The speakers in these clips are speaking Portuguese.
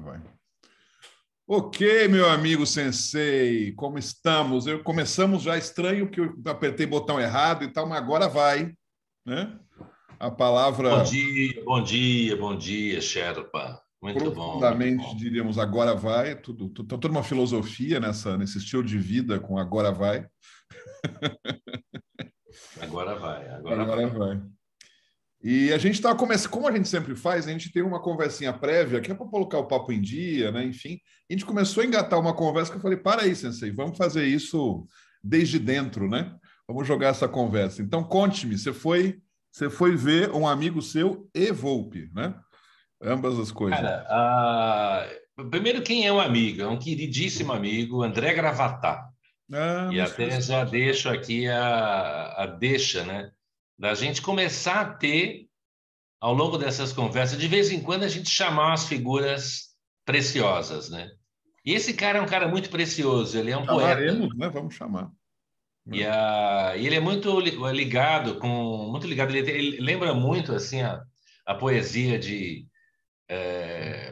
vai. Ok, meu amigo Sensei, como estamos? Começamos já estranho, que eu apertei o botão errado e tal, mas agora vai, né? A palavra Bom dia, bom dia, Sherpa. Muito bom, muito profundamente, bom. diríamos, agora vai. Toda uma filosofia nesse estilo de vida com agora vai. Agora vai, agora Agora vai. vai. E a gente está começando, como a gente sempre faz, a gente tem uma conversinha prévia, que é para colocar o papo em dia, né? Enfim, a gente começou a engatar uma conversa que eu falei: para aí, Sensei, vamos fazer isso desde dentro, né? Vamos jogar essa conversa. Então, conte-me, você foi ver um amigo seu e Volpe, né? Ambas as coisas. Cara, primeiro, quem é um amigo? É um queridíssimo amigo, André Gravatá. E Me fez. até já deixo aqui a deixa, né? Da gente começar a ter, ao longo dessas conversas, de vez em quando a gente chamar umas figuras preciosas, né? E esse cara é um cara muito precioso, ele é um poeta. Chamaremos, né? Vamos chamar. E Né? ele é muito ligado muito ligado. Ele lembra muito assim a poesia de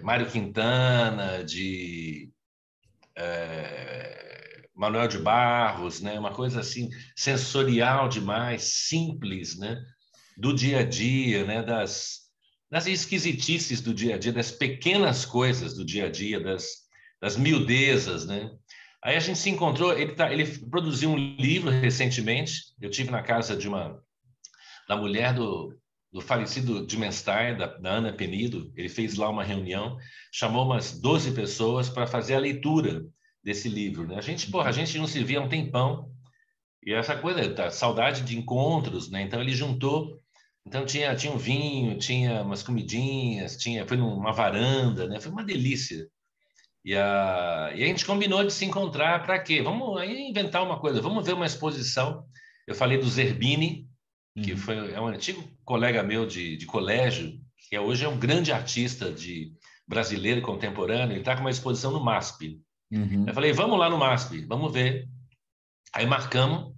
Mário Quintana, de Manuel de Barros, né? Uma coisa assim sensorial demais, simples, né? Do dia a dia, né? Das esquisitices do dia a dia, das pequenas coisas do dia a dia, das miudezas, né? Aí a gente se encontrou, ele produziu um livro recentemente. Eu tive na casa da mulher do falecido Dimenstein, da Ana Penido. Ele fez lá uma reunião, chamou umas 12 pessoas para fazer a leitura desse livro, né? A gente não se via há um tempão, e essa coisa, tá, saudade de encontros, né? Então ele juntou, então tinha um vinho, tinha umas comidinhas, foi numa varanda, né? Foi uma delícia. E a gente combinou de se encontrar para quê? Vamos aí inventar uma coisa, vamos ver uma exposição. Eu falei do Zerbini, que é um antigo colega meu de colégio, que hoje é um grande artista brasileiro contemporâneo. Ele está com uma exposição no MASP. Eu falei, vamos lá no MASP, vamos ver. Aí marcamos,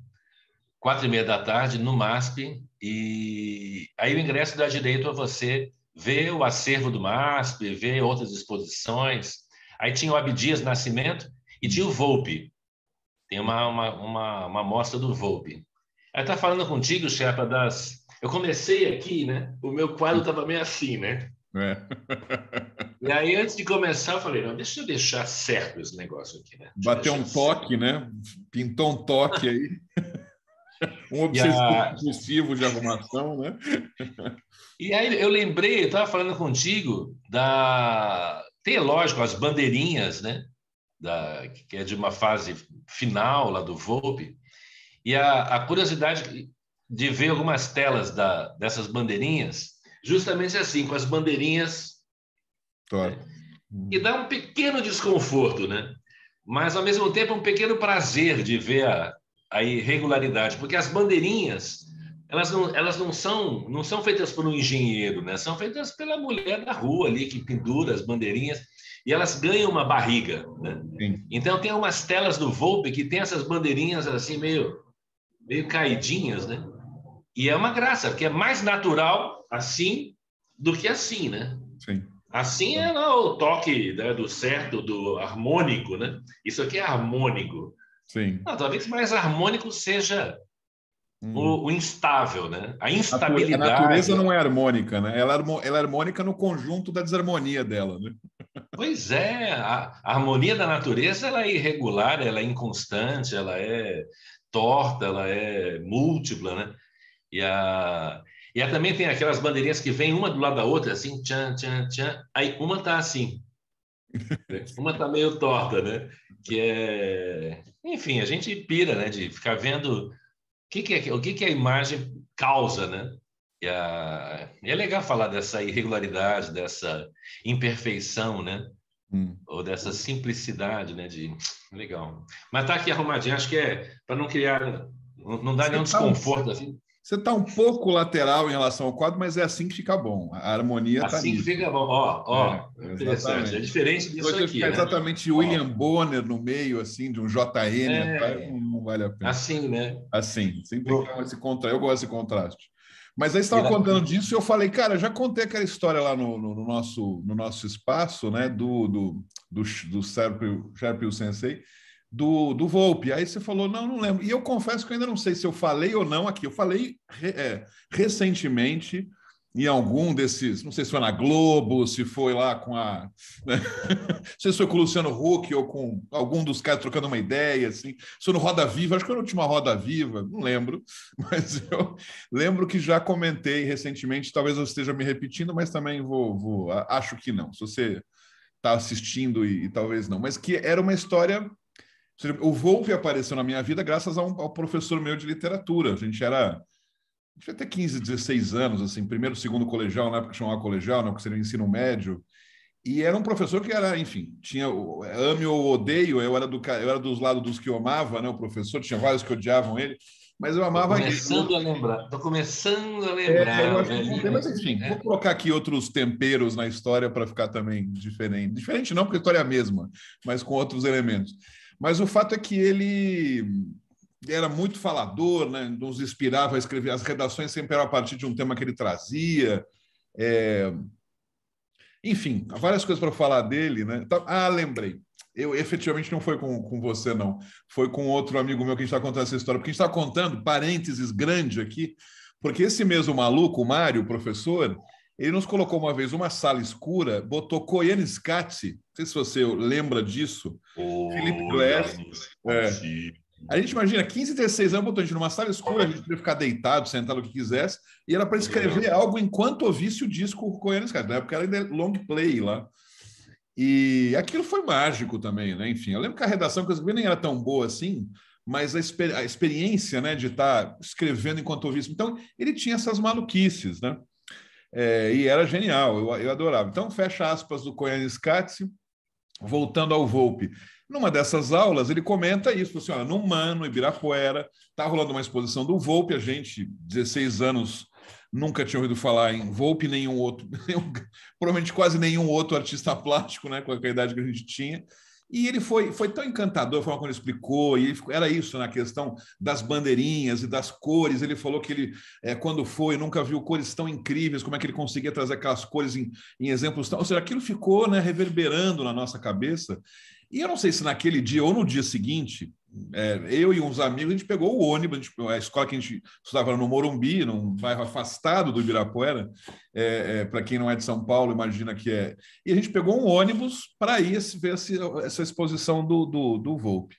4:30 da tarde, no MASP, e aí o ingresso dá direito a você ver o acervo do MASP, ver outras exposições. Aí tinha o Abdias Nascimento e tinha o Volpe. Tem uma mostra do Volpe. Aí tá falando contigo, Sherpa, Eu comecei aqui, né? O meu quadro estava meio assim, né? É. E aí, antes de começar, eu falei, não, deixa eu deixar certo esse negócio aqui, né? Deixa eu Bateu deixar um certo. toque, né? Pintou um toque aí. Um E, obsessivo a, compulsivo de arrumação, né? e aí eu lembrei, eu estava falando contigo Tem, lógico, as bandeirinhas, né? Que é de uma fase final lá do Volpe. E a curiosidade de ver algumas telas dessas bandeirinhas, justamente assim, com as bandeirinhas, né? Torto. E dá um pequeno desconforto, né? Mas, ao mesmo tempo, um pequeno prazer de ver a irregularidade, porque as bandeirinhas, elas não são feitas por um engenheiro, né? São feitas pela mulher da rua ali, que pendura as bandeirinhas, e elas ganham uma barriga, né? Sim. Então, tem umas telas do Volpe que tem essas bandeirinhas assim, meio caidinhas, né? E é uma graça, porque é mais natural assim do que assim, né? Sim. Assim é lá o toque, né, do certo, do harmônico, né? Isso aqui é harmônico. Sim. Não, talvez mais harmônico seja Hum. o instável, né? A A natureza instabilidade. não é harmônica, né? Ela é harmônica no conjunto da desarmonia dela, né? Pois é, a harmonia da natureza ela é irregular, ela é inconstante, ela é torta, ela é múltipla, né? E também tem aquelas bandeirinhas que vêm uma do lado da outra, assim, tchan, tchan, tchan. Aí uma tá assim, né? Uma tá meio torta, né? Enfim, a gente pira, né? De ficar vendo o que a imagem causa, né? E é legal falar dessa irregularidade, dessa imperfeição, né? Hum. Ou dessa simplicidade, né? Legal. Mas tá aqui arrumadinho, acho que é para não criar, não dar Você nenhum está um, desconforto assim. você tá um pouco lateral em relação ao quadro, mas é assim que fica bom. A harmonia está Assim que nisso. fica bom. Ó, interessante. É Exatamente. diferente Se disso você aqui, ficar né? exatamente William Ó, Bonner no meio, assim, de um JN atrás, é não vale a pena. assim, né? Assim tem que No- dar esse contraste. Eu gosto desse contraste. Mas aí você E estava ela- contando disso e eu falei, cara, já contei aquela história lá no nosso espaço, né, do Sharpio Sensei, do Volpe. Aí você falou, não, não lembro. E eu confesso que eu ainda não sei se eu falei ou não aqui. Eu falei recentemente em algum desses, não sei se foi na Globo, se foi lá com a. Né? Não sei se foi com o Luciano Huck ou com algum dos caras trocando uma ideia, assim. Se foi no Roda Viva, acho que foi na última Roda Viva, não lembro, mas eu lembro que já comentei recentemente, talvez eu esteja me repetindo, mas também acho que não. Se você está assistindo e talvez não, mas que era uma história. O Volpe apareceu na minha vida graças ao professor meu de literatura. A gente devia ter 15, 16 anos, assim, primeiro, segundo colegial, na época que chamava colegial, né, que seria o ensino médio. E era um professor que era, enfim, tinha ame ou odeio, eu era dos lados dos que eu amava, né, o professor, tinha vários que odiavam ele, mas eu Tô amava ele. começando a lembrar, tô começando a Eu lembrar, o acho que eu contei, velhinho. mas enfim, vou colocar aqui outros temperos na história para ficar também diferente. Diferente não, porque a história é a mesma, mas com outros elementos. Mas o fato é que ele era muito falador, né? Nos inspirava a escrever. As redações sempre eram a partir de um tema que ele trazia. É... Enfim, há várias coisas para falar dele, né? Lembrei. Eu efetivamente não foi com você, não. Foi com outro amigo meu que a gente está contando essa história. Porque a gente está contando, parênteses grande aqui, porque esse mesmo maluco, o Mário, o professor, ele nos colocou uma vez uma sala escura, botou Koyaanisqatsi, não sei se você lembra disso, Felipe Oi, Glass. É, Aniscate. a gente imagina, 15, 16 anos, botou a gente numa sala escura, a gente podia ficar deitado, sentado, o que quisesse, e era para escrever algo enquanto ouvisse o disco Koyaanisqatsi. Na época era ainda long play lá. E aquilo foi mágico também, né? Enfim, eu lembro que a redação que eu escrevi nem era tão boa assim, mas a experiência, né, de estar escrevendo enquanto ouvisse. Então, ele tinha essas maluquices, né? E era genial, eu adorava. Então, fecha aspas do Koyaanisqatsi, voltando ao Volpe. Numa dessas aulas, ele comenta isso, assim, ó, no Mano, Ibirapuera, está rolando uma exposição do Volpe, a gente, 16 anos, nunca tinha ouvido falar em Volpe, nenhum outro, provavelmente quase nenhum outro artista plástico, né, com a idade que a gente tinha. E ele foi tão encantador a forma como ele explicou, e era isso na questão das bandeirinhas e das cores. Ele falou que ele, quando foi, nunca viu cores tão incríveis, como é que ele conseguia trazer aquelas cores em exemplos tão. Ou seja, aquilo ficou, né, reverberando na nossa cabeça. E eu não sei se naquele dia ou no dia seguinte, eu e uns amigos, a gente pegou o ônibus, a escola que a gente estudava no Morumbi, num bairro afastado do Ibirapuera, para quem não é de São Paulo, imagina que é. E a gente pegou um ônibus para ir ver essa exposição do Volpe.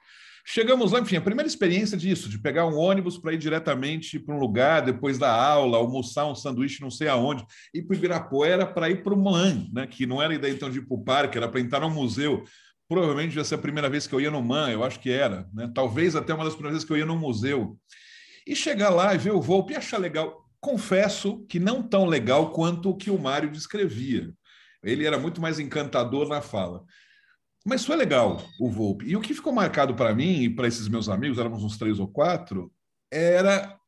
Chegamos lá, enfim, a primeira experiência disso, de pegar um ônibus para ir diretamente para um lugar, depois da aula, almoçar um sanduíche não sei aonde, ir para o Ibirapuera para ir para o MAN, né, que não era ideia então de ir para o parque, era para entrar no museu. Provavelmente devia ser a primeira vez que eu ia no MAN, eu acho que era, né? Talvez até uma das primeiras vezes que eu ia no museu. E chegar lá e ver o Volpe e achar legal. Confesso que não tão legal quanto o que o Mário descrevia. Ele era muito mais encantador na fala. Mas foi legal o Volpe. E o que ficou marcado para mim e para esses meus amigos, éramos uns 3 ou 4, era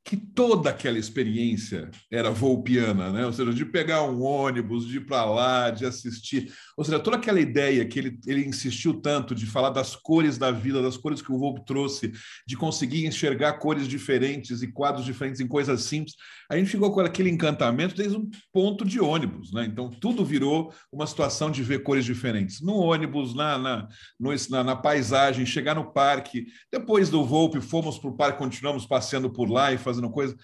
que toda aquela experiência era volpiana, né? Ou seja, de pegar um ônibus, de ir para lá, de assistir. Ou seja, toda aquela ideia que ele insistiu tanto de falar das cores da vida, das cores que o Volpe trouxe, de conseguir enxergar cores diferentes e quadros diferentes em coisas simples. A gente ficou com aquele encantamento desde um ponto de ônibus, né? Então, tudo virou uma situação de ver cores diferentes. No ônibus, na paisagem, chegar no parque. Depois do Volpe, fomos para o parque, continuamos passeando por lá e fazendo coisa.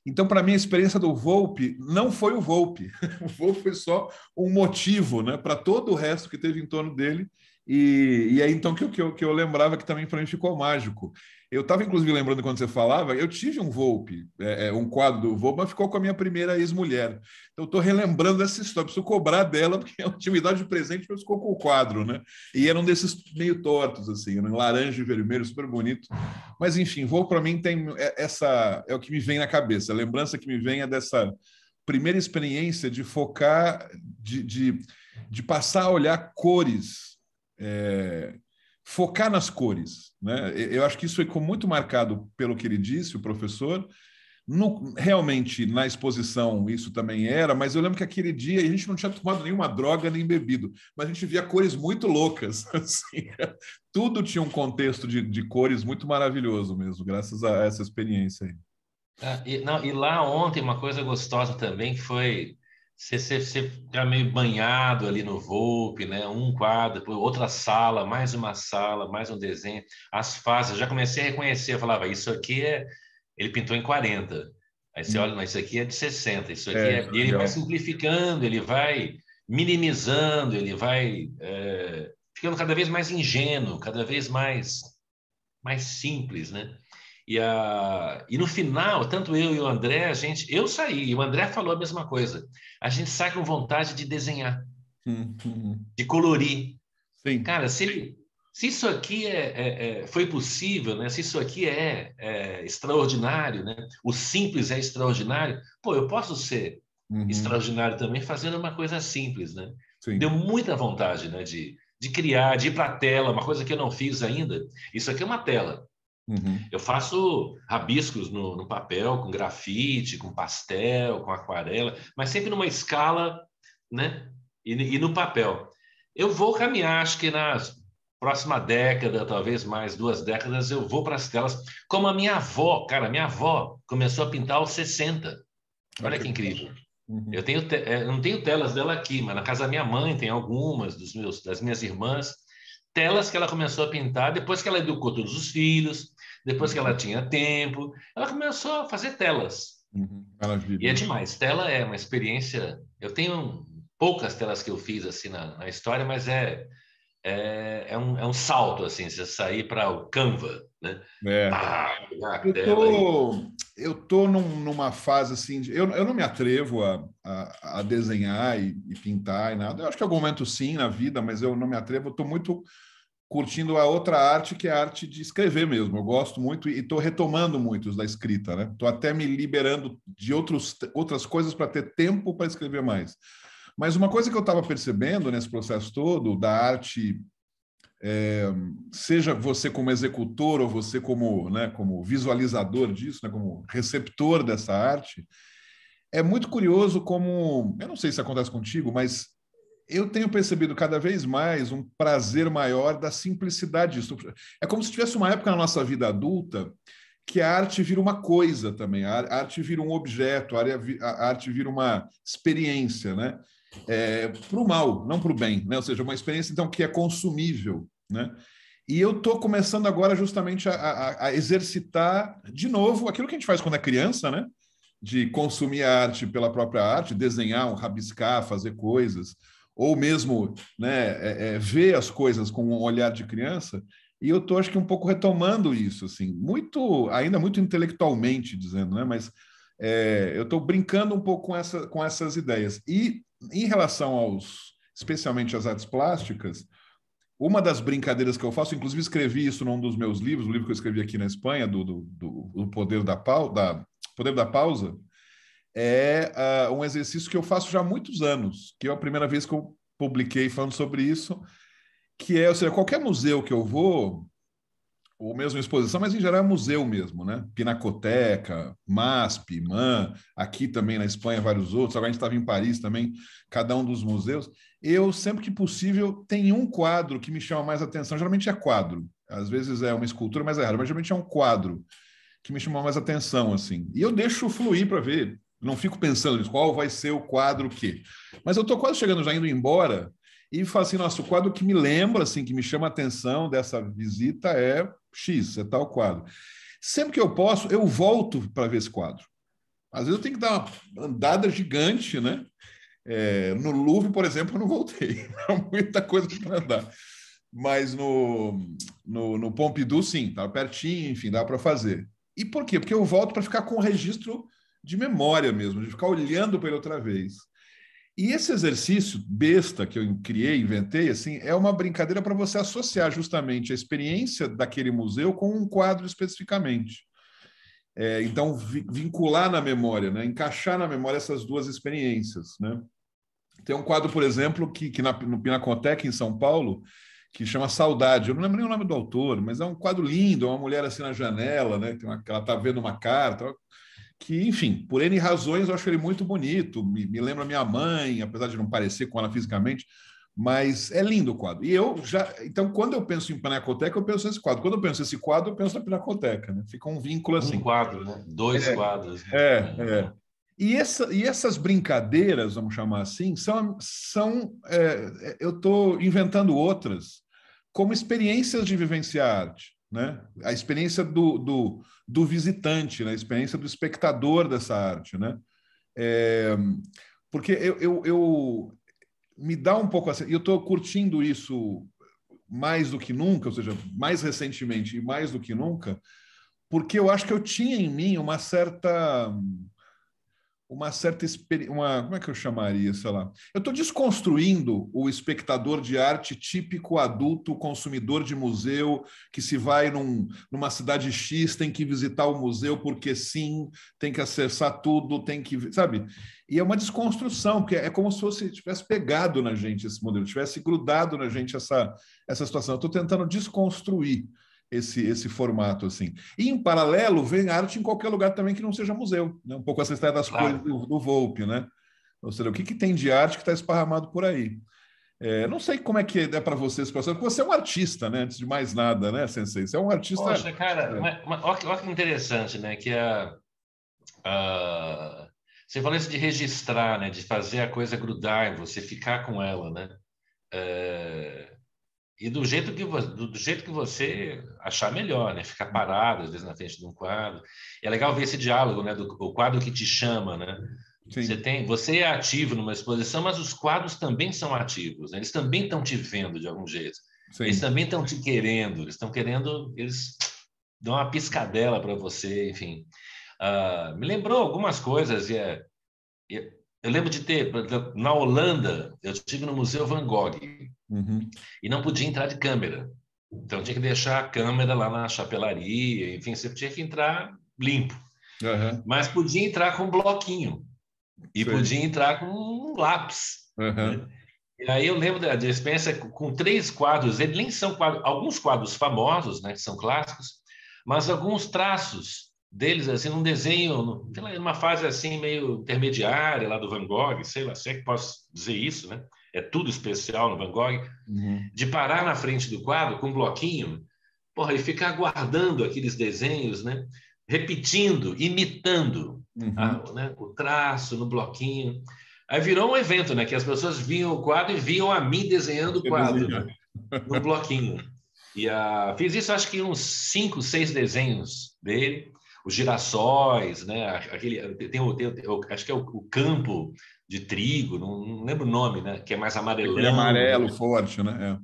Então, para mim, a experiência do Volpe não foi o Volpe. O Volpe foi só um motivo, né, para todo o resto que teve em torno dele. E aí, então, que eu lembrava que também para mim ficou mágico. Eu estava, inclusive, lembrando quando você falava, eu tive um Volpe, um quadro do Volpe, mas ficou com a minha primeira ex-mulher. Então, estou relembrando essa história, preciso cobrar dela, porque é uma atividade de presente, mas ficou com o quadro, né? E era um desses meio tortos, assim, né? Laranja e vermelho, super bonito. Mas, enfim, Volpe para mim tem essa, é o que me vem na cabeça. A lembrança que me vem é dessa primeira experiência de focar, de passar a olhar cores, focar nas cores, né? Eu acho que isso ficou muito marcado pelo que ele disse, o professor. Realmente, na exposição, isso também era, mas eu lembro que aquele dia a gente não tinha tomado nenhuma droga nem bebido, mas a gente via cores muito loucas. Assim. Tudo tinha um contexto de cores muito maravilhoso mesmo, graças a essa experiência aí. Não, e lá ontem uma coisa gostosa também que foi você ficar meio banhado ali no Volpe, né? Um quadro, depois outra sala, mais um desenho, as fases. Eu já comecei a reconhecer, eu falava, isso aqui é. Ele pintou em 40. Aí você olha, não, isso aqui é de 60, isso aqui é. Isso é E ele vai legal. simplificando, ele vai minimizando, ele vai ficando cada vez mais ingênuo, cada vez mais simples, né? E no final, tanto eu e o André, eu saí, e o André falou a mesma coisa. A gente sai com vontade de desenhar, Uhum. de colorir. Sim. Cara, se isso aqui foi possível, né? Se isso aqui extraordinário, né? O simples é extraordinário, pô, eu posso ser Uhum. extraordinário também fazendo uma coisa simples, né? Deu Sim. muita vontade, né? De criar, de ir para a tela, uma coisa que eu não fiz ainda. Isso aqui é uma tela. Uhum. Eu faço rabiscos no papel, com grafite, com pastel, com aquarela, mas sempre numa escala, né? E no papel. Eu vou caminhar, acho que na próxima década, talvez mais 2 décadas, eu vou para as telas. Como a minha avó, cara, minha avó começou a pintar aos 60. Ah, Olha que que legal. incrível. Uhum. Eu não tenho telas dela aqui, mas na casa da minha mãe tem algumas, das minhas irmãs. Telas que ela começou a pintar depois que ela educou todos os filhos, depois que ela Uhum. tinha tempo. Ela começou a fazer telas. Uhum. E é Maravilha. demais. Tela é uma experiência. Eu tenho poucas telas que eu fiz assim na história, mas é um salto assim, você sair para o Canva, né? É. Pá, pegar a Eu tela aí. tô, eu tô numa fase assim, eu não me atrevo a desenhar e pintar e nada. Eu acho que em algum momento sim na vida, mas eu não me atrevo. Eu estou muito curtindo a outra arte, que é a arte de escrever mesmo. Eu gosto muito e estou retomando muitos da escrita, né? Estou até me liberando de outras coisas para ter tempo para escrever mais. Mas uma coisa que eu estava percebendo nesse processo todo da arte, seja você como executor ou você como, né, como visualizador disso, né, como receptor dessa arte, é muito curioso como, eu não sei se acontece contigo, mas eu tenho percebido cada vez mais um prazer maior da simplicidade disso. É como se tivesse uma época na nossa vida adulta que a arte vira uma coisa também, a arte vira um objeto, a arte vira uma experiência, né? Para o mal, não para o bem, né? Ou seja, uma experiência então que é consumível, né? E eu estou começando agora justamente a exercitar de novo aquilo que a gente faz quando é criança, né? De consumir a arte pela própria arte, desenhar, rabiscar, fazer coisas, ou mesmo, né, ver as coisas com um olhar de criança. E eu estou, acho que, um pouco retomando isso, assim, ainda muito intelectualmente dizendo, né? Mas eu estou brincando um pouco com essas ideias. E em relação especialmente às artes plásticas, uma das brincadeiras que eu faço, inclusive escrevi isso num dos meus livros, o livro que eu escrevi aqui na Espanha, do Poder da Pausa, um exercício que eu faço já há muitos anos, que é a primeira vez que eu publiquei falando sobre isso, que ou seja, qualquer museu que eu vou, ou mesmo exposição, mas em geral é museu mesmo, né? Pinacoteca, MASP, MAN, aqui também na Espanha, vários outros, agora a gente estava em Paris também, cada um dos museus. Eu, sempre que possível, tenho um quadro que me chama mais atenção, geralmente é quadro, às vezes é uma escultura, mas é raro, mas geralmente é um quadro que me chamou mais atenção, assim. E eu deixo fluir para ver, não fico pensando nisso, qual vai ser o quadro que. Mas eu estou quase chegando, já indo embora, e falo assim, nossa, o quadro que me lembra, assim, que me chama a atenção dessa visita é X, é tal quadro. Sempre que eu posso, eu volto para ver esse quadro. Às vezes eu tenho que dar uma andada gigante, né? No Louvre, por exemplo, eu não voltei. Muita coisa para andar. Mas no Pompidou, sim, estava pertinho, enfim, dá para fazer. E por quê? Porque eu volto para ficar com o registro de memória mesmo, de ficar olhando para ele outra vez. E esse exercício besta que eu criei, inventei, assim, é uma brincadeira para você associar justamente a experiência daquele museu com um quadro especificamente. Então, vincular na memória, né? Encaixar na memória essas duas experiências, né? Tem um quadro, por exemplo, que no Pinacoteca, em São Paulo, que chama Saudade. Eu não lembro nem o nome do autor, mas é um quadro lindo, é uma mulher assim na janela, né? Que ela está vendo uma carta, que, enfim, por N razões, eu acho ele muito bonito. Me lembra minha mãe, apesar de não parecer com ela fisicamente, Mas é lindo o quadro. E eu já. Então, quando eu penso em Pinacoteca, eu penso nesse quadro. Quando eu penso nesse quadro, eu penso na Pinacoteca, né? Fica um vínculo Um assim. quadro, né? Dois É, quadros. é. E essas brincadeiras, vamos chamar assim, eu estou inventando outras como experiências de vivenciar arte, né? A experiência do visitante, né? A experiência do espectador dessa arte, né? É, porque eu me dá um pouco assim, e eu estou curtindo isso mais do que nunca, ou seja, mais recentemente e mais do que nunca, porque eu acho que eu tinha em mim como é que eu chamaria, sei lá. Eu estou desconstruindo o espectador de arte típico adulto, consumidor de museu, que se vai numa cidade X, tem que visitar o museu porque sim, tem que acessar tudo, tem que, sabe? E é uma desconstrução, porque é como se fosse tivesse pegado na gente esse modelo, tivesse grudado na gente essa situação. Eu estou tentando desconstruir esse formato assim. E em paralelo vem arte em qualquer lugar também que não seja museu, né? Um pouco essa história das coisas Claro. do Volpe, né? Ou seja, o que tem de arte que está esparramado por aí. Não sei como é que é para você esse processo, porque você é um artista, né? Antes de mais nada, né, Sensei? Você é um artista. Poxa, cara, olha que interessante, né? Que você falou isso de registrar, né? De fazer a coisa grudar em você, ficar com ela, né? E do jeito que você achar melhor, né? Ficar parado, às vezes, na frente de um quadro. E é legal ver esse diálogo, né? O quadro que te chama, né? Sim, Você é ativo numa exposição, mas os quadros também são ativos, né? Eles também estão te vendo de algum jeito. Eles sim. também estão te querendo, eles dão uma piscadela para você, enfim. Me lembrou algumas coisas. Eu lembro de ter, por exemplo, na Holanda, eu estive no Museu Van Gogh Uhum. e não podia entrar de câmera. Então tinha que deixar a câmera lá na chapelaria, enfim, você tinha que entrar limpo. Uhum. Mas podia entrar com um bloquinho e Sei. podia entrar com um lápis, né? Uhum. E aí eu lembro da experiência com três quadros, eles nem são quadros, alguns quadros famosos, né, que são clássicos, mas alguns traços deles, assim, num desenho, sei lá, numa fase assim meio intermediária lá do Van Gogh, sei lá, se é que posso dizer isso, né? É tudo especial no Van Gogh, Uhum. de parar na frente do quadro com um bloquinho, porra, e ficar guardando aqueles desenhos, né? Repetindo, imitando Uhum. né? O traço no bloquinho. Aí virou um evento, né? Que as pessoas viam o quadro e viam a mim desenhando o Você quadro, desenha. né? Num bloquinho. Fiz isso, acho que uns 5, 6 desenhos dele. Os girassóis, né? Acho que é o campo de trigo, não lembro o nome, né? Que é mais Aquele amarelão, né? amarelo forte, né?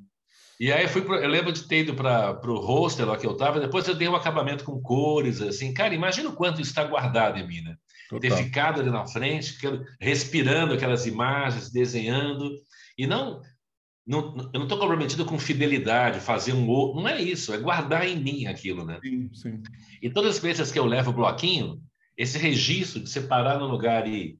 E aí eu lembro de ter ido para o hostel lá que eu estava, depois eu dei um acabamento com cores, assim. Cara, imagina o quanto isso está guardado em mim, né? E ter Total. ficado ali na frente, respirando aquelas imagens, desenhando. E eu não estou comprometido com fidelidade, fazer um outro. Não é isso, é guardar em mim aquilo, né? Sim, sim. E todas as vezes que eu levo o bloquinho, esse registro de separar no lugar e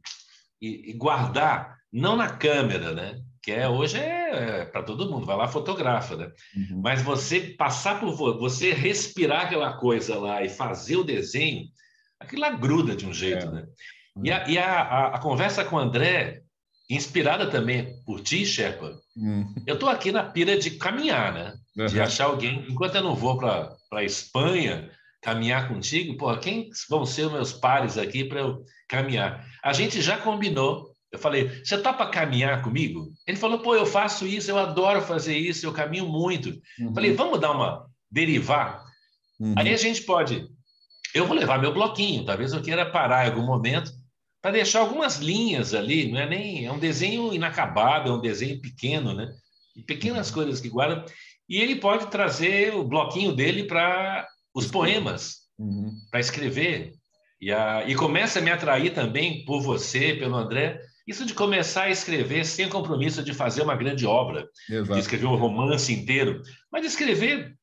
guardar, não na câmera, né? Que hoje é para todo mundo, vai lá fotografa, né? Uhum. Mas você passar por você respirar aquela coisa lá e fazer o desenho, aquilo lá gruda de um É, jeito, né? E é. a conversa com o André, inspirada também por ti, Sherpa, Uhum. eu estou aqui na pira de caminhar, né? De Uhum. achar alguém. Enquanto eu não vou para a Espanha caminhar contigo, pô, quem vão ser os meus pares aqui para eu caminhar? A gente já combinou. Eu falei, você topa caminhar comigo? Ele falou, pô, eu faço isso, eu adoro fazer isso, eu caminho muito. Falei, Uhum. vamos dar uma derivar? Aí Uhum. a gente pode. Eu vou levar meu bloquinho, talvez eu queira parar em algum momento para deixar algumas linhas ali, não é nem é um desenho inacabado, é um desenho pequeno, né? E pequenas Uhum. coisas que guarda. E ele pode trazer o bloquinho dele para os Escrever. poemas, Uhum. para escrever. E começa a me atrair também por você, pelo André, isso de começar a escrever sem compromisso de fazer uma grande obra, de Exato. escrever um romance inteiro, mas de escrever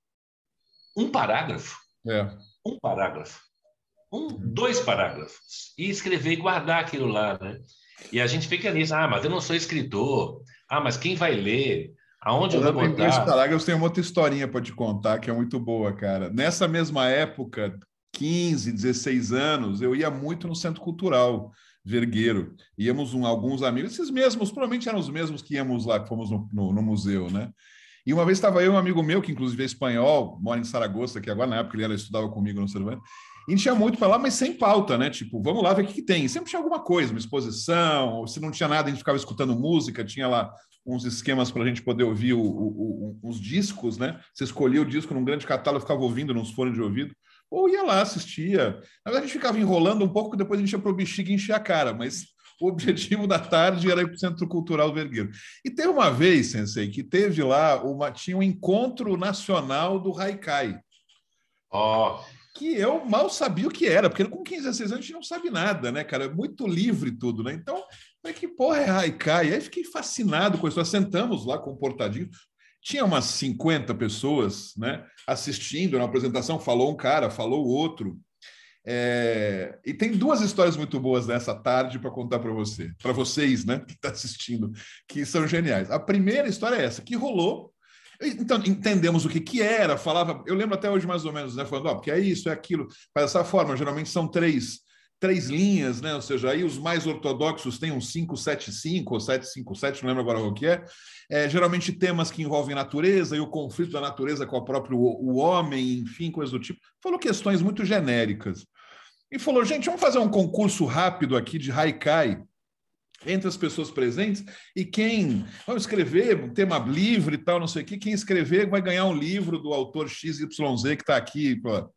um parágrafo, É. um parágrafo. Dois parágrafos e escrever e guardar aquilo lá, né? E a gente fica nisso, mas eu não sou escritor, mas quem vai ler? Aonde eu vou Falando em dois botar? parágrafos, tem uma outra historinha para te contar que é muito boa, cara. Nessa mesma época, 15, 16 anos, eu ia muito no Centro Cultural, Vergueiro. Íamos alguns amigos, esses mesmos, provavelmente eram os mesmos que íamos lá, que fomos no museu, né? E uma vez estava eu e um amigo meu, que inclusive é espanhol, mora em Saragoça, que agora na época ele estudava comigo no Cervantes, e a gente ia muito para lá, mas sem pauta, né? Tipo, vamos lá ver o que tem. E sempre tinha alguma coisa, uma exposição, ou se não tinha nada, a gente ficava escutando música, tinha lá uns esquemas para a gente poder ouvir os discos, né? Você escolhia o disco num grande catálogo, ficava ouvindo nos fones de ouvido, ou ia lá, assistia. Na verdade, a gente ficava enrolando um pouco, depois a gente ia para o Bexiga e encher a cara, mas o objetivo da tarde era ir para o Centro Cultural Vergueiro. E teve uma vez, Sensei, que teve lá, tinha um encontro nacional do Haikai. Ó, Que eu mal sabia o que era, porque com 15, 16 anos a gente não sabe nada, né, cara? É muito livre tudo, né? Então, que porra é Haikai? Aí fiquei fascinado com isso. Nós sentamos lá comportadinhos. Tinha umas 50 pessoas, né, assistindo na apresentação. Falou um cara, falou o outro. E tem duas histórias muito boas nessa tarde para contar para vocês, né, que está assistindo, que são geniais. A primeira história é essa, que rolou. Então, entendemos o que era, falava, eu lembro até hoje mais ou menos, né, falando, porque é isso, é aquilo, faz dessa forma, geralmente são três linhas, né, ou seja, aí os mais ortodoxos têm um 575 ou 757, não lembro agora o que geralmente temas que envolvem natureza e o conflito da natureza com o homem, enfim, coisas do tipo, falou questões muito genéricas. E falou, gente, vamos fazer um concurso rápido aqui de Haikai entre as pessoas presentes e vamos escrever um tema livre e tal, não sei o que, quem escrever vai ganhar um livro do autor XYZ que está aqui. Pô.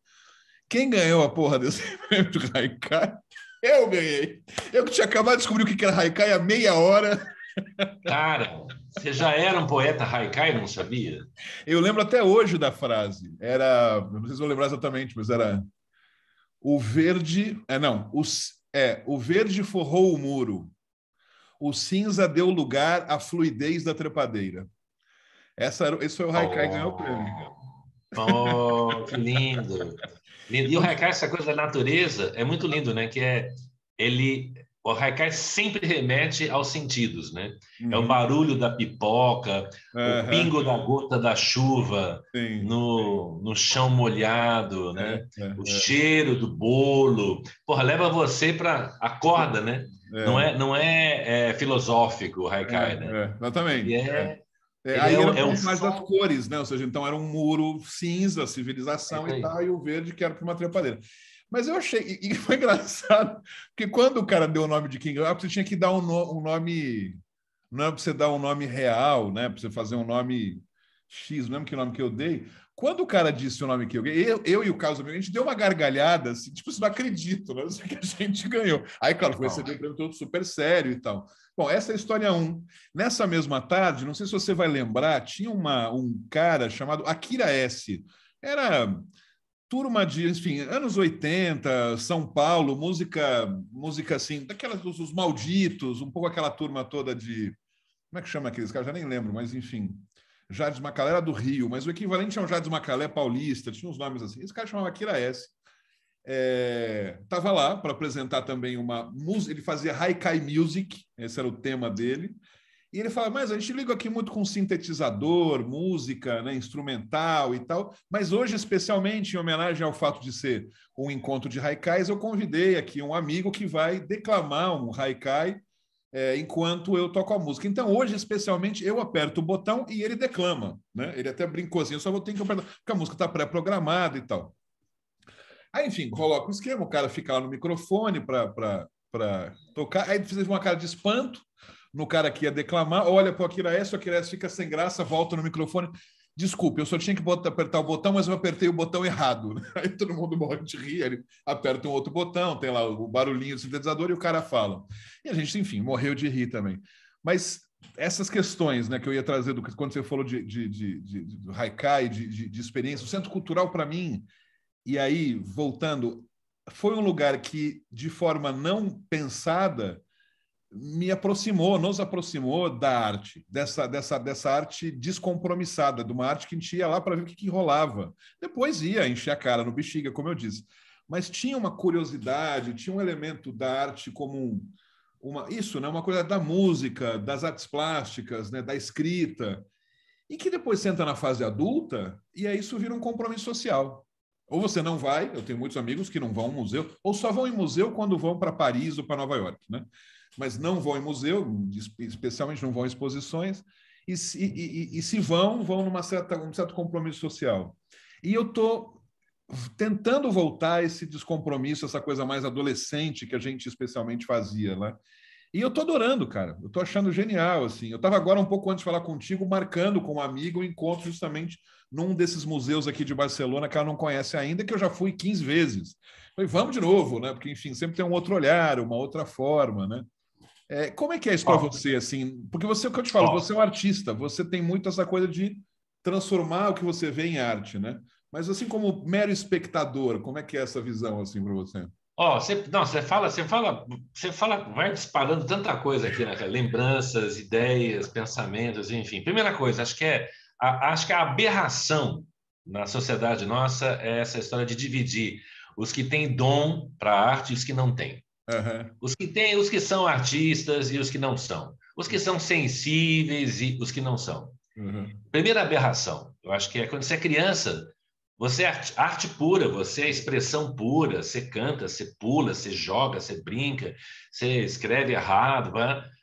Quem ganhou a porra desse prêmio de Haikai? Eu ganhei. Eu que tinha acabado de descobrir o que era Haikai há meia hora. cara, você já era um poeta Haikai, não sabia? Eu lembro até hoje da frase. Não sei se vou lembrar exatamente, mas era o verde... o verde forrou o muro. O cinza deu lugar à fluidez da trepadeira. Esse foi o Haikai que ganhou o prêmio. Oh, que lindo. E o Haikai, essa coisa da natureza, é muito lindo, né? O Haikai sempre remete aos sentidos, né? É o barulho da pipoca, o pingo da gota da chuva no chão molhado, né? O cheiro do bolo. Porra, leva você para a corda, né? Não é filosófico o Haikai, né? Exatamente. Aí era mais das cores, né? Ou seja, então era um muro cinza, civilização e tal, e o verde que era para uma trepadeira. Mas eu achei, e foi engraçado, porque quando o cara deu o nome de King Arthur, você tinha que dar um nome, não é para você dar um nome real, né? Para você fazer um nome X, não lembro que nome que eu dei. Quando o cara disse o nome que eu dei, eu e o Carlos, a gente deu uma gargalhada, assim, tipo, você não acredita, né? Que a gente ganhou. Aí, claro, foi receber um prêmio todo super sério e tal. Bom, essa é a história 1. Nessa mesma tarde, não sei se você vai lembrar, tinha um cara chamado Akira S. Era turma de, enfim, anos 80, São Paulo, música assim, daquelas dos malditos, um pouco aquela turma toda de... Como é que chama aqueles caras? Já nem lembro, mas enfim. Jades Macalé era do Rio, mas o equivalente a um Jades Macalé paulista, tinha uns nomes assim. Esse cara chamava Akira S. Estava lá para apresentar também uma música, ele fazia Haikai Music, esse era o tema dele. E ele fala, mas a gente liga aqui muito com sintetizador, música, né, instrumental e tal, mas hoje, especialmente em homenagem ao fato de ser um encontro de haikais, eu convidei aqui um amigo que vai declamar um haikai enquanto eu toco a música. Então, hoje, especialmente, eu aperto o botão e ele declama. Né? Ele até brincou assim, eu só vou ter que apertar, porque a música está pré-programada e tal. Aí, enfim, coloca o esquema, o cara fica lá no microfone para tocar, aí fez uma cara de espanto, no cara que ia declamar, olha para o Akira S fica sem graça, volta no microfone. Desculpe, eu só tinha que apertar o botão, mas eu apertei o botão errado. Aí todo mundo morre de rir, ele aperta um outro botão, tem lá o barulhinho do sintetizador e o cara fala. E a gente, enfim, morreu de rir também. Mas essas questões, né, que eu ia trazer quando você falou do Haikai, de experiência, o Centro Cultural, para mim, e aí, voltando, foi um lugar que, de forma não pensada, nos aproximou da arte, dessa arte descompromissada, de uma arte que a gente ia lá para ver o que rolava. Depois ia encher a cara no Bexiga, como eu disse. Mas tinha uma curiosidade, tinha um elemento da arte como né, uma coisa da música, das artes plásticas, né, da escrita, e que depois você entra na fase adulta e aí isso vira um compromisso social. Ou você não vai, eu tenho muitos amigos que não vão ao museu, ou só vão em museu quando vão para Paris ou para Nova York, né? Mas não vão em museu, especialmente não vão em exposições, e se vão, vão num certo compromisso social. E eu estou tentando voltar a esse descompromisso, essa coisa mais adolescente que a gente especialmente fazia, né? E eu tô adorando, cara. Eu tô achando genial, assim. Eu estava agora, um pouco antes de falar contigo, marcando com um amigo um encontro justamente num desses museus aqui de Barcelona que ela não conhece ainda, que eu já fui 15 vezes. Falei, vamos de novo, né? Porque, enfim, sempre tem um outro olhar, uma outra forma, né? Como é que é isso para Ó, você, assim? Porque você, o que eu te falo, ó, você é um artista, você tem muito essa coisa de transformar o que você vê em arte, né? Mas assim como mero espectador, como é que é essa visão, assim, para você? ó, não, você fala, vai disparando tanta coisa aqui, né, cara? Lembranças, ideias, pensamentos, enfim. Primeira coisa, acho que a aberração na sociedade nossa é essa história de dividir os que têm dom para a arte e os que não têm. Aham. Os que são artistas e os que não são. Os que são sensíveis e os que não são. Uhum. Primeira aberração, eu acho que é quando você é criança, você é arte pura, você é expressão pura, você canta, você pula, você joga, você brinca, você escreve errado,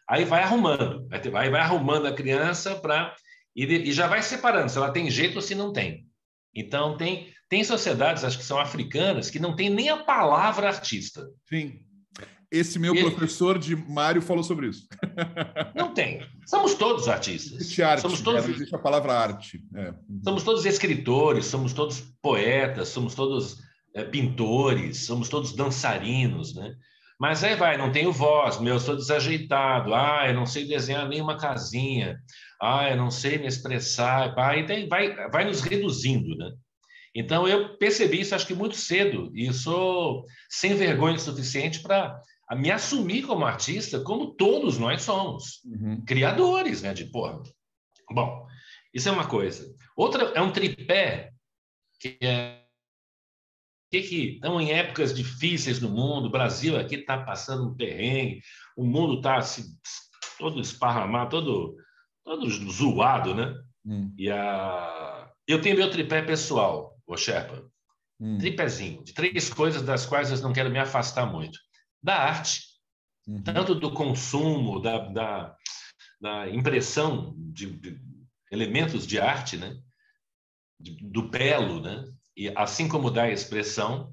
aí vai arrumando, vai arrumando a criança e já vai separando se ela tem jeito ou se não tem. Então, tem sociedades, acho que são africanas, que não tem nem a palavra artista. Sim. Esse meu E professor de Mário falou sobre isso. não tem. Somos todos Existe artistas. arte, não existe a palavra arte. Somos todos escritores, somos todos poetas, somos todos pintores, somos todos dançarinos, né? Mas aí vai, não tenho voz, eu sou desajeitado, eu não sei desenhar nenhuma casinha, eu não sei me expressar, vai nos reduzindo, né? Então eu percebi isso acho que muito cedo e sou sem vergonha o suficiente para me assumir como artista, como todos nós somos, Uhum. criadores, né? De porra. Bom, isso é uma coisa. Outra é um tripé que estão em épocas difíceis no mundo. O Brasil aqui está passando um perrengue, o mundo está assim, todo esparramado, todo zoado, né? Uhum. Eu tenho meu tripé pessoal, o Sherpa, Uhum. tripézinho, de três coisas das quais eu não quero me afastar muito. Da arte, Uhum. tanto do consumo, da impressão de elementos de arte, né? Do belo, né? E assim como da expressão,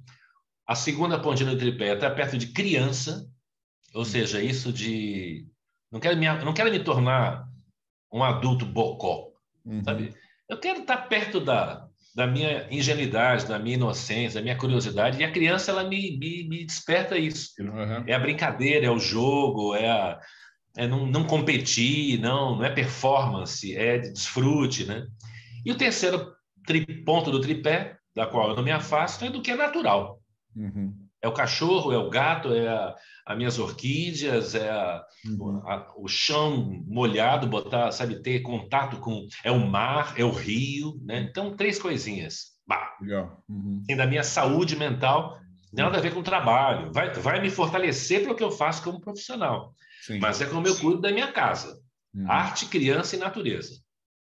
a segunda pontinha do tripé está perto de criança, ou seja, isso de não quero me tornar um adulto bocó, Uhum. sabe? Eu quero estar perto da minha ingenuidade, da minha inocência, da minha curiosidade, e a criança ela me desperta isso. É Uhum. a brincadeira, é o jogo, não competir, não é performance, é desfrute, né? E o terceiro ponto do tripé, da qual eu não me afasto, é do que é natural. Uhum. É o cachorro, é o gato, as minhas orquídeas, Uhum. o chão molhado, botar, sabe, ter contato com. É o mar, é o rio, né? Então, três coisinhas. Bah, Legal. Uhum. da minha saúde mental, não tem Uhum. nada a ver com trabalho. Vai me fortalecer para o que eu faço como profissional. Sim. Mas é como eu cuido da minha casa. Uhum. Arte, criança e natureza.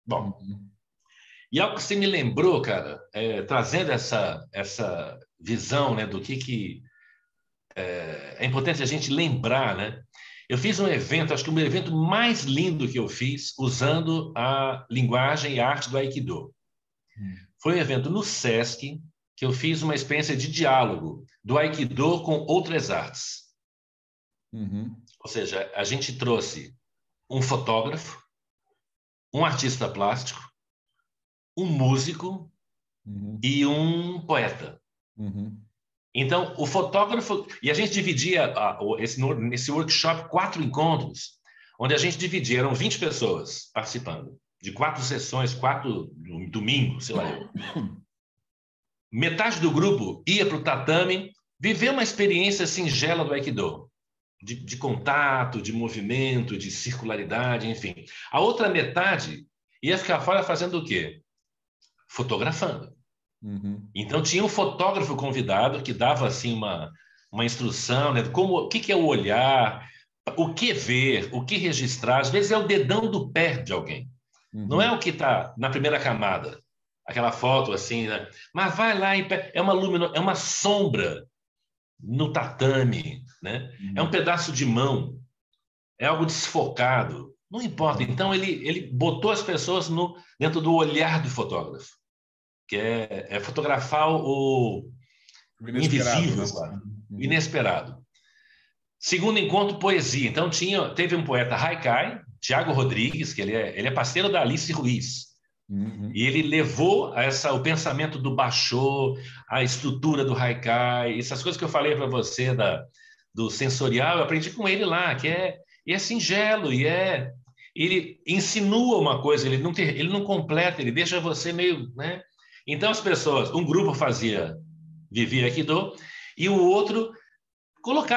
Bom, Uhum. e algo que você me lembrou, cara, trazendo essa visão, né, do que é importante a gente lembrar, né? Eu fiz um evento, acho que o evento mais lindo que eu fiz, usando a linguagem e a arte do Aikido. Foi um evento no Sesc, que eu fiz uma experiência de diálogo do Aikido com outras artes. Uhum. Ou seja, a gente trouxe um fotógrafo, um artista plástico, um músico Uhum. e um poeta. Uhum. Então, o fotógrafo. E a gente dividia nesse workshop 4 encontros, onde a gente dividia, eram 20 pessoas participando, de 4 sessões, 4 domingos, sei lá eu. Metade do grupo ia para o tatame viver uma experiência singela do Aikido, de contato, de movimento, de circularidade, enfim. A outra metade ia ficar fora fazendo o quê? Fotografando. Uhum. Então tinha um fotógrafo convidado que dava assim uma instrução, né, o que é o olhar, o que ver, o que registrar. Às vezes é o dedão do pé de alguém. Não é Uhum. o que está na primeira camada. aquela foto assim, né? Mas vai lá e é uma sombra no tatame, né? É um pedaço de mão, é algo desfocado, não importa. Então ele botou as pessoas dentro do olhar do fotógrafo, que é fotografar o Inesperado, invisível, né? quase, o inesperado. Segundo encontro, poesia. Então teve um poeta haikai, Tiago Rodrigues, que ele é parceiro da Alice Ruiz. E ele levou o pensamento do Basho, a estrutura do haikai, essas coisas que eu falei para você do sensorial, eu aprendi com ele lá, e é singelo, ele insinua uma coisa, ele não completa, ele deixa você meio, né? Então as pessoas, um grupo fazia Vivi Aikido, e o outro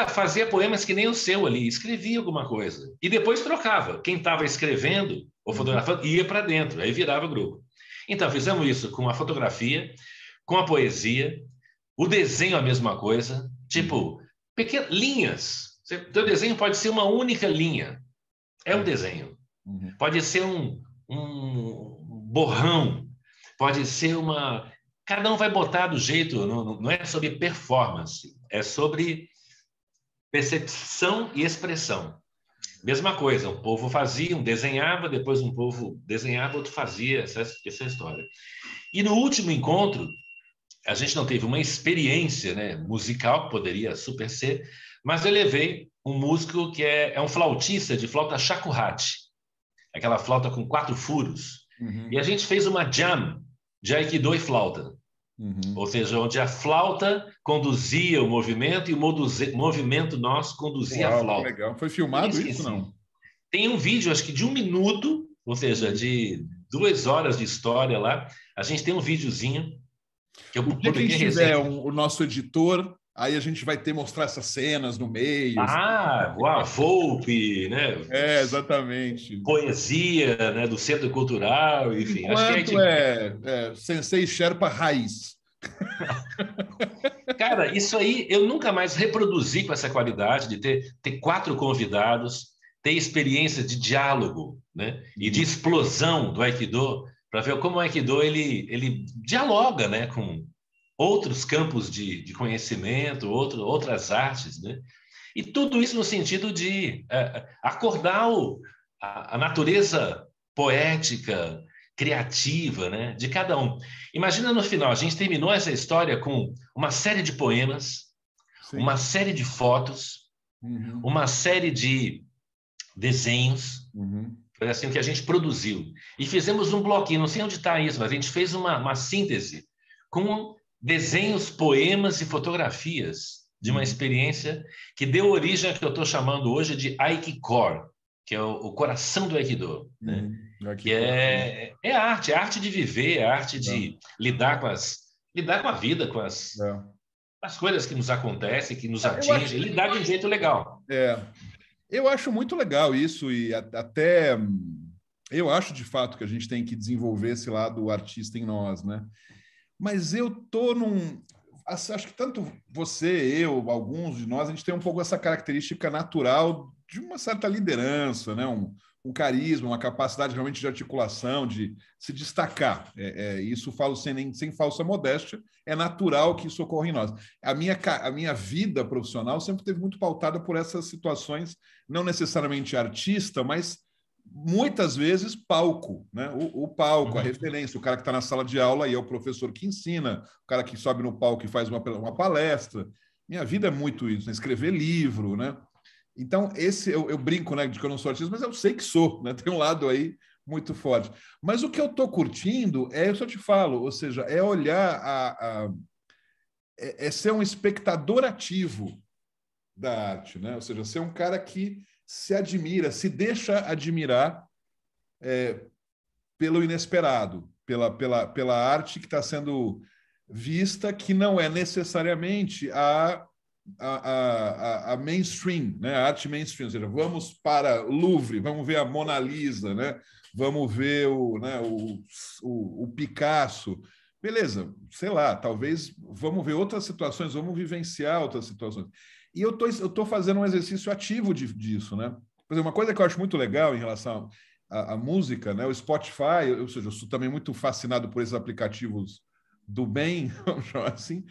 fazia poemas que nem o seu ali, escrevia alguma coisa, e depois trocava. Quem estava escrevendo ou fotografando ia para dentro, aí virava grupo. Então, fizemos isso com a fotografia, com a poesia, o desenho a mesma coisa, tipo, pequenas linhas. Teu desenho pode ser uma única linha, é um desenho. Pode ser um borrão, pode ser Cada um vai botar do jeito, não é sobre performance, é sobre percepção e expressão. Mesma coisa, um povo fazia, um desenhava, depois um povo desenhava, outro fazia, essa história. E no último encontro, a gente não teve uma experiência, né, musical, que poderia super ser, mas eu levei um músico que é um flautista de flauta shakuhachi, aquela flauta com 4 furos, e a gente fez uma jam de Aikido e flauta. Ou seja, onde a flauta conduzia o movimento e o movimento nosso conduzia a flauta. Que legal. Foi filmado isso, não? Tem um vídeo, acho que de 1 minuto, ou seja, de 2 horas de história lá. A gente tem um videozinho que eu publiquei. Quem tiver o nosso editor, aí a gente vai mostrar essas cenas no meio. Uau, Volpe, né? Exatamente. Poesia, né? Do Centro Cultural, enfim. Enquanto é Sensei Sherpa raiz. Cara, isso aí eu nunca mais reproduzi com essa qualidade de ter 4 convidados, ter experiência de diálogo, né? E de explosão do Aikido, para ver como o Aikido ele dialoga, né? Com outros campos de conhecimento, outras artes, né? E tudo isso no sentido de acordar a natureza poética, criativa, né, de cada um. Imagina no final, a gente terminou essa história com uma série de poemas, uma série de fotos, uma série de desenhos, foi assim que a gente produziu. E fizemos um bloquinho, não sei onde está isso, mas a gente fez uma síntese com desenhos, poemas e fotografias de uma experiência que deu origem ao que eu estou chamando hoje de Aikikor, que é o coração do Aikido, né? Que é a arte de viver, a arte de lidar com a vida, com as coisas que nos acontecem, que nos atingem, lidar de um jeito legal. Eu acho muito legal isso, e até eu acho de fato que a gente tem que desenvolver esse lado artista em nós, né? Mas eu tô acho que tanto você, eu, alguns de nós, a gente tem um pouco essa característica natural de uma certa liderança, né? Um carisma, uma capacidade realmente de articulação, de se destacar. Isso falo sem falsa modéstia, é natural que isso ocorra em nós. A minha vida profissional sempre teve muito pautada por essas situações, não necessariamente artista, mas muitas vezes palco, né? O palco, a referência, o cara que está na sala de aula e é o professor que ensina, o cara que sobe no palco e faz uma palestra. Minha vida é muito isso, né? Escrever livro, né? Então, eu brinco, né, de que eu não sou artista, mas eu sei que sou, né? Tem um lado aí muito forte. Mas o que eu estou curtindo isso eu te falo, ou seja, é olhar é ser um espectador ativo da arte, né? Ou seja, ser um cara que se admira, se deixa admirar pelo inesperado, pela arte que está sendo vista, que não é necessariamente a mainstream, né? A arte mainstream, ou seja, vamos para o Louvre, vamos ver a Mona Lisa, né? Vamos ver o Picasso. Beleza, sei lá, talvez vamos ver outras situações, vamos vivenciar outras situações. E eu tô fazendo um exercício ativo disso, né? Por exemplo, uma coisa que eu acho muito legal em relação a música, né? O Spotify, ou seja, eu sou também muito fascinado por esses aplicativos do bem, vamos chamar assim.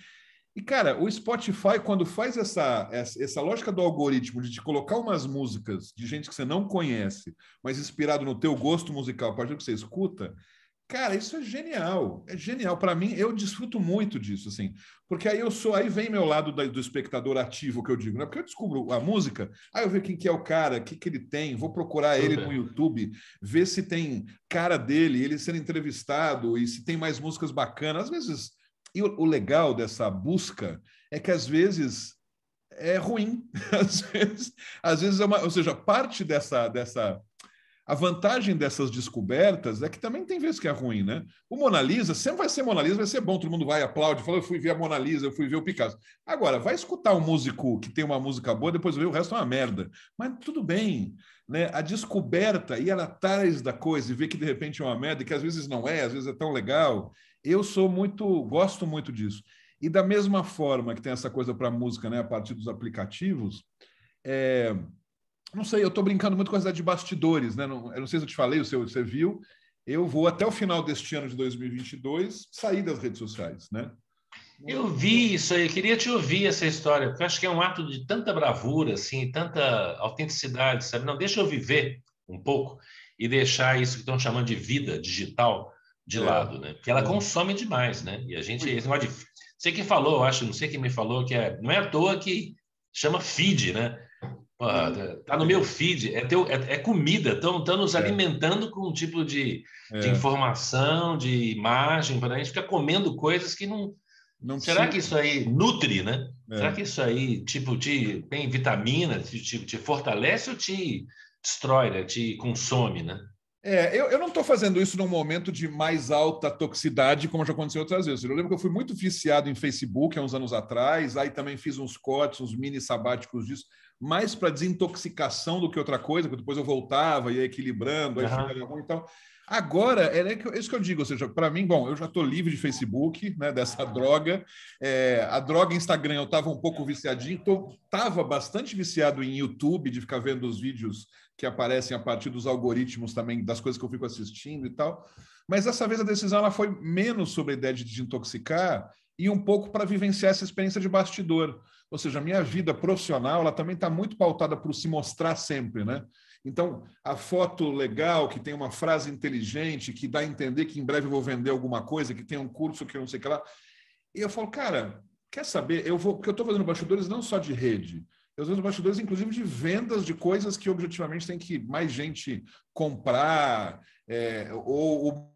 E, cara, o Spotify, quando faz essa lógica do algoritmo de te colocar umas músicas de gente que você não conhece, mas inspirado no teu gosto musical, a partir do que você escuta, cara, isso é genial. É genial. Para mim, eu desfruto muito disso, assim. Porque aí vem meu lado do espectador ativo, que eu digo, né? Porque eu descubro a música, aí eu vejo quem que é o cara, o que que ele tem, vou procurar ele no YouTube, ver se tem cara dele, ele sendo entrevistado e se tem mais músicas bacanas. Às vezes, e o legal dessa busca é que às vezes é ruim. Às vezes é uma, ou seja, parte dessa a vantagem dessas descobertas é que também tem vezes que é ruim, né? O Mona Lisa sempre vai ser Mona Lisa, vai ser bom, todo mundo vai, aplaude, fala, eu fui ver a Mona Lisa, eu fui ver o Picasso. Agora, vai escutar um músico que tem uma música boa, depois ver o resto é uma merda. Mas tudo bem, né? A descoberta, ir atrás da coisa e ver que de repente é uma merda, que às vezes não é, às vezes é tão legal. Eu gosto muito disso. E da mesma forma que tem essa coisa para música, né, a partir dos aplicativos, é, não sei, eu estou brincando muito com essa de bastidores, né? Eu não sei se eu te falei, você viu, eu vou até o final deste ano de 2022 sair das redes sociais, né? Eu vi isso aí, eu queria te ouvir essa história, porque eu acho que é um ato de tanta bravura, assim, tanta autenticidade, sabe? Não, deixa eu viver um pouco e deixar isso que estão chamando de vida digital de É, lado, né? Porque ela é. consome demais, né? E a gente, esse negócio de, você que falou, eu acho, não sei quem me falou, não é à toa que chama feed, né? Pô, tá no meu feed, é comida, estão nos É, alimentando com um tipo de é. informação, de imagem, para a gente ficar comendo coisas que não. Não Será que precisa. isso aí nutre, né? Será É. que isso aí, tipo, tem vitamina, te fortalece ou te destrói, né? Te consome, né? Eu não estou fazendo isso num momento de mais alta toxicidade, como já aconteceu outras vezes. Eu lembro que eu fui muito viciado em Facebook há uns anos atrás, aí também fiz uns cortes, uns mini sabáticos disso, mais para desintoxicação do que outra coisa, porque depois eu voltava, ia equilibrando, aí Uhum. ficava ruim e tal. Agora, é isso que eu digo, ou seja, para mim, bom, eu já estou livre de Facebook, né, dessa droga. A droga Instagram eu estava um pouco viciadinho, estava bastante viciado em YouTube, de ficar vendo os vídeos que aparecem a partir dos algoritmos também, das coisas que eu fico assistindo e tal. Mas dessa vez a decisão ela foi menos sobre a ideia de desintoxicar e um pouco para vivenciar essa experiência de bastidor. Ou seja, a minha vida profissional ela também está muito pautada por se mostrar sempre, né? Então, a foto legal, que tem uma frase inteligente, que dá a entender que em breve eu vou vender alguma coisa, que tem um curso que eu não sei o que lá. E eu falo, cara, quer saber? Porque eu estou fazendo bastidores não só de rede, eu estou fazendo bastidores, inclusive, de vendas de coisas que objetivamente tem que mais gente comprar, ou